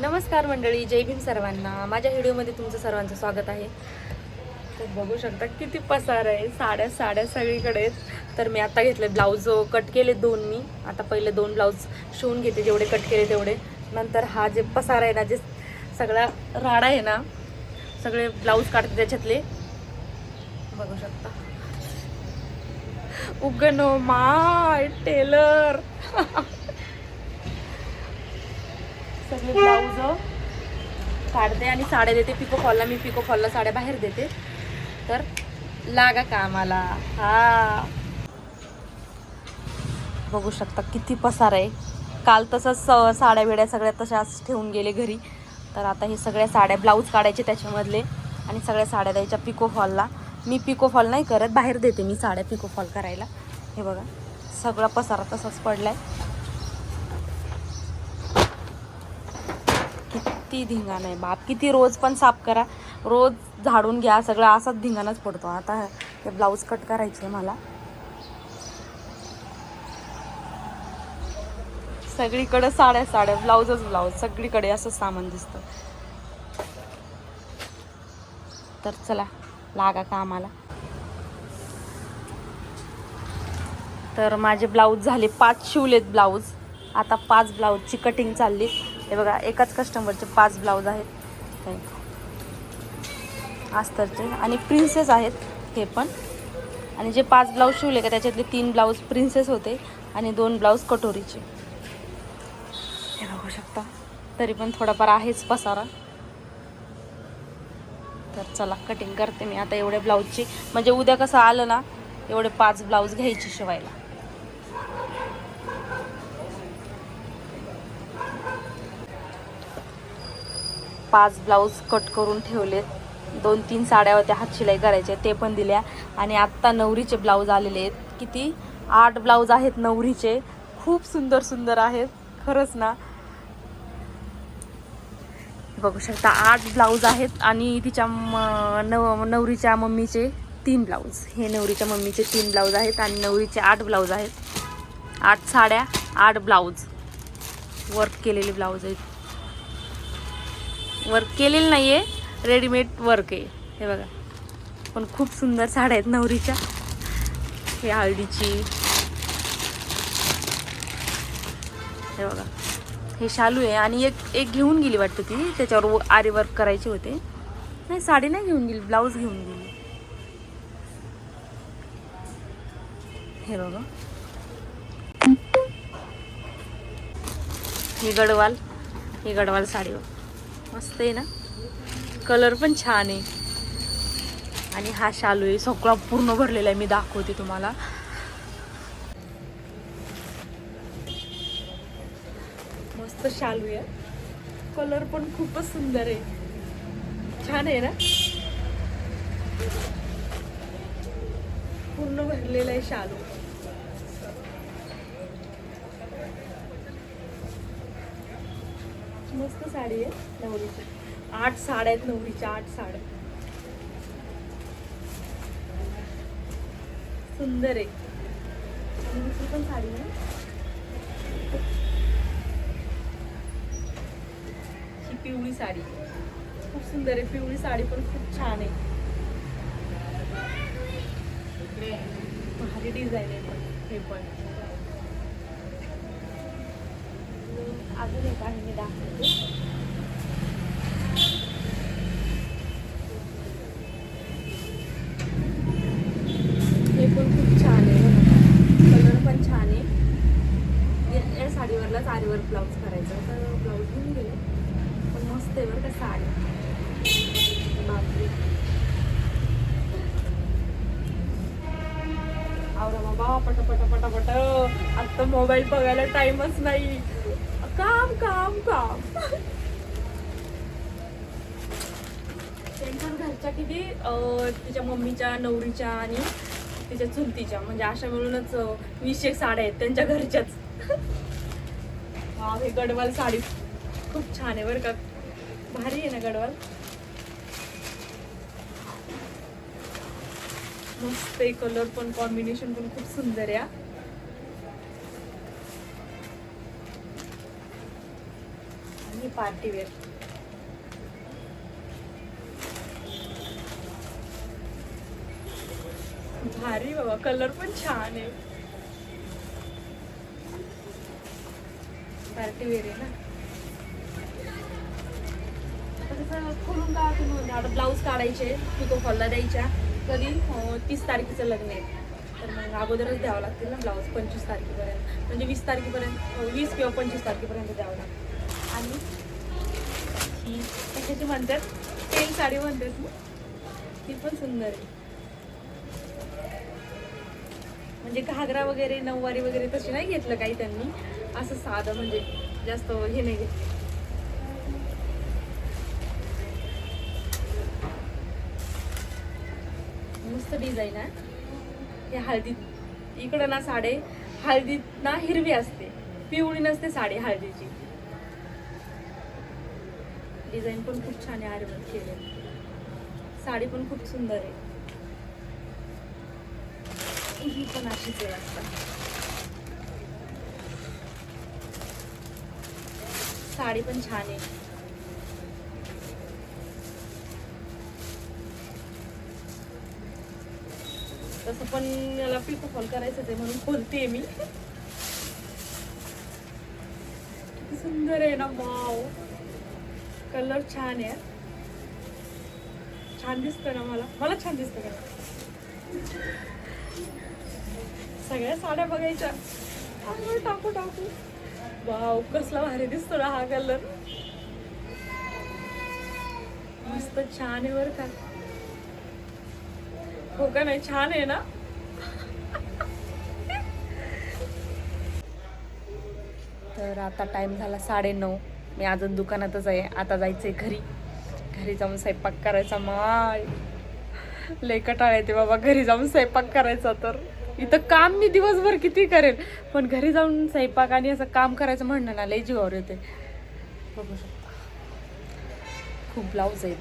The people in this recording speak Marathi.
नमस्कार मंडळी, जय भीम सर्वांना. माझ्या व्हिडिओमध्ये तुमचं सर्वांचं स्वागत आहे. तर बघू शकता किती पसार आहे, साड्या सगळीकडे आहेत. तर मी आता घेतले ब्लाऊज कट केले दोन. मी आता पहिले दोन ब्लाऊज शिवून घेते, जेवढे कट केले तेवढे. नंतर हा जे पसार आहे ना, जे सगळा राडा आहे ना, सगळे ब्लाऊज काढते त्याच्यातले. बघू शकता. उगनो माय टेलर. सगळे ब्लाऊज काढते आणि साड्या देते पिको फॉलला. मी पिको फॉलला साड्या बाहेर देते. तर लागा कामाला. हा बघू शकता किती पसार आहे. काल तसंच साड्या वेड्या सगळ्या तशाच ठेवून गेले घरी. तर आता हे सगळ्या साड्या ब्लाऊज काढायचे त्याच्यामधले आणि सगळ्या साड्या द्यायच्या पिको फॉलला. मी पिको फॉल नाही करत, बाहेर देते मी साड्या पिको फॉल करायला. हे बघा सगळा पसारा तसाच पडलाय. किती धिंगाणा आहे बाप. किती रोज पण साफ करा, रोज झाडून घ्या, सगळं असाच धिंगाणाच पडतो. आता हे ब्लाऊज कट करायचे मला. सगळीकडे साड्या ब्लाऊजच ब्लाऊज, सगळीकडे असं सामान दिसतं. तर चला लागा कामाला. तर माझे ब्लाऊज झाले 5 शिवलेत ब्लाऊज. आता 5 ब्लाऊजची कटिंग चालली. हे बघा एकाच कस्टमरचे 5 ब्लाऊज आहेत अस्तरचे आणि प्रिन्सेस आहेत हे पण. आणि जे 5 ब्लाऊज शिवले का त्याच्यातले 3 ब्लाऊज प्रिन्सेस होते आणि 2 ब्लाऊज कटोरीचे. हे बघू शकता. तरी पण थोडाफार आहेच पसारा. तर चला कटिंग करते मी आता एवढ्या ब्लाऊजची. म्हणजे उद्या कसं आलं ना, एवढे 5 ब्लाऊज घ्यायचे शिवायला. पाच ब्लाऊज कट करून ठेवलेत. 2-3 साड्या होत्या हात शिलाई करायच्या, ते पण दिल्या. आणि आत्ता नवरीचे ब्लाऊज आलेले आहेत. किती 8 ब्लाऊज आहेत नवरीचे. खूप सुंदर सुंदर आहेत खरंच ना. बघू शकता 8 ब्लाऊज आहेत. आणि तिच्या नवरीच्या मम्मीचे 3 ब्लाऊज. हे नवरीच्या मम्मीचे 3 ब्लाऊज आहेत आणि नवरीचे 8 ब्लाऊज आहेत. 8 साड्या 8 ब्लाऊज. वर्क केलेले ब्लाऊज आहेत. वर्क केलेलं नाही आहे, रेडीमेड वर्क आहे. हे बघा पण खूप सुंदर साड्या आहेत नवरीच्या. हे हळदीची. हे बघा हे शालू आहे. आणि एक घेऊन गेली वाटतं ती, त्याच्यावर आरी वर्क करायचे होते. नाही साडी नाही घेऊन गेली, ब्लाऊज घेऊन गेली. हे बघा हे गडवाल साडीवर मस्त आहे ना, कलर पण छान आहे. आणि हा शालू आहे, सगळा पूर्ण भरलेला आहे. मी दाखवते तुम्हाला. मस्त शालू आहे, कलर पण खूपच सुंदर आहे, छान आहे ना. पूर्ण भरलेला आहे शालू. मस्त साडी आहे नवरीची. 8 साड्या आहेत नवरीच्या, 8 साड्या. सुंदर आहे. आणि दुसरी पण साडी आहे, ही पिवळी साडी खूप सुंदर आहे. पिवळी साडी पण खूप छान आहे, भारी डिझाईन आहे पण. हे पण अजून एक आहे, मी दाखवते. हे पण खूप छान आहे, कलर पण छान आहे. या साडीवरलाच आरीवर ब्लाऊज करायचा, तर ब्लाऊज घेऊन गेले. पण मस्त आहे बरं का साडी. बापरे आवरा बाबा पटापट. आता मोबाईल बघायला टाइमच नाही. काम काम काम. त्यांच्या घरच्या किती तिच्या मम्मीच्या, नवरीच्या आणि तिच्या चुलतीच्या, म्हणजे अशा मिळूनच 20 साड्या आहेत त्यांच्या घरच्याच. हा हे गडवाल साडी खूप छान आहे बरं का, भारी आहे ना गडवाल. मस्त आहे, कलर पण कॉम्बिनेशन पण खूप सुंदर आहे. आणि पार्टी वेअर. भारी बाबा, कलर पण छान आहे. पार्टी वेअर आहे ना. आता कसं खोलून का तुम्ही आता ब्लाऊज काढायचे, पिको फॉलला द्यायच्या. कधी 30 तारखेचं लग्न आहे, तर मग अगोदरच द्यावं लागतील ना ब्लाऊज 25 तारखेपर्यंत. म्हणजे 20 तारखेपर्यंत, 20 किंवा 25 तारखेपर्यंत द्यावं लागतं. आणि ही कशाची म्हणतात, पेन साडी म्हणतात ना, ती पण सुंदर आहे. म्हणजे घागरा वगैरे नऊवारी वगैरे तशी नाही घेतलं काही त्यांनी, असं साधं म्हणजे जास्त हे नाही घेतलं. मस्त डिझाईन आहे. हे हळदीत इकडं ना साडे हळदीत ना हिरवी असते, पिवळी नसते साडी हळदीची. डिझाईन पण खूप छान आहे, आर्यवर्क केले. साडी पण खूप सुंदर आहे. ही पण अशीच आहे वाटतं. साडी पण छान आहे. तसं पण याला पिको फॉल करायचं आहे म्हणून खोलते मी. किती सुंदर आहे ना, वाव. कलर छान आहे, छान दिसतं ना. मला छान दिसतं का. सगळ्या साड्या बघायच्या, टाकू टाकू. वाव, कसला भारी दिसतो ना हा कलर. मस्त छान आहे बरं का. हो का नाही, छान आहे ना. तर आता टाइम झाला 9:30. मी अजून दुकानातच आहे. आता जायचंय घरी. घरी जाऊन स्वयंपाक करायचा. माय लय कंटाळा येते बाबा घरी जाऊन स्वयंपाक करायचा. तर इथं काम मी दिवसभर किती करेल, पण घरी जाऊन स्वयंपाक आणि असं काम करायचं म्हणणं ना लय जीवावर येते. बघू शकता खूप ब्लाऊज आहेत.